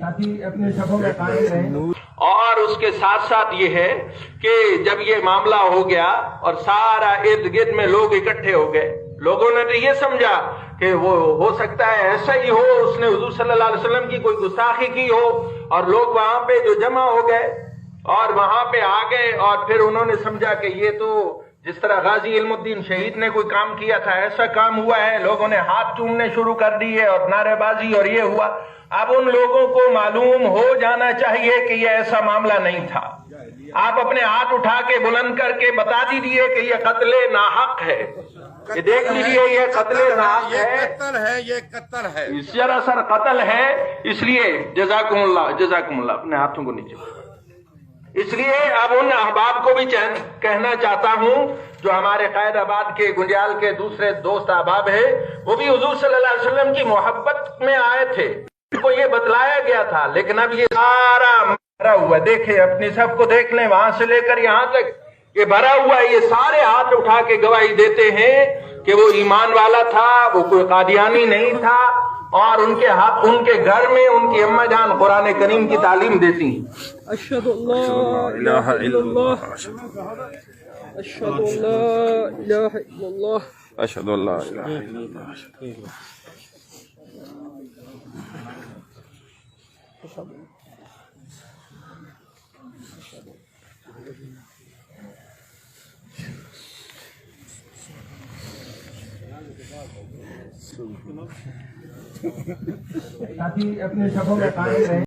ساتھی اپنے صفوں میں قائم رہیں۔ اور اس کے ساتھ ساتھ یہ ہے کہ جب یہ معاملہ ہو گیا اور سارا ارد گرد میں لوگ اکٹھے ہو گئے، لوگوں نے تو یہ سمجھا کہ وہ ہو سکتا ہے ایسا ہی ہو، اس نے حضور صلی اللہ علیہ وسلم کی کوئی گستاخی کی ہو، اور لوگ وہاں پہ جو جمع ہو گئے اور وہاں پہ آ گئے، اور پھر انہوں نے سمجھا کہ یہ تو جس طرح غازی علم الدین شہید نے کوئی کام کیا تھا ایسا کام ہوا ہے، لوگوں نے ہاتھ چومنے شروع کر دیے اور نعرے بازی اور یہ ہوا۔ اب ان لوگوں کو معلوم ہو جانا چاہیے کہ یہ ایسا معاملہ نہیں تھا۔ آپ اپنے ہاتھ اٹھا کے بلند کر کے بتا دیجیے کہ یہ قتل ناحق ہے، یہ دیکھ لیجیے یہ قتل ناحق ہے، یہ قتل ہے، سراسر قتل ہے۔ اس لیے جزاکم اللہ، اپنے ہاتھوں کو نیچے۔ اس لیے اب ان احباب کو بھی کہنا چاہتا ہوں جو ہمارے قائد آباد کے گنجال کے دوسرے دوست احباب ہیں، وہ بھی حضور صلی اللہ علیہ وسلم کی محبت میں آئے تھے، ان کو یہ بتلایا گیا تھا، لیکن اب یہ سارا بھرا ہوا، دیکھیں اپنی سب کو دیکھ لیں، وہاں سے لے کر یہاں تک یہ بھرا ہوا ہے، یہ سارے ہاتھ اٹھا کے گواہی دیتے ہیں کہ وہ ایمان والا تھا، وہ کوئی قادیانی نہیں تھا، اور ان کے ہاتھ ان کے گھر میں ان کی اماں جان قرآن کریم کی تعلیم دیتی ہیں۔ اشہد اللہ الہ الا اللہ، اشہد اللہ الہ الا اللہ، اشہد اللہ الہ الا اللہ۔ ساتھی اپنے صفوں میں قائم رہیں۔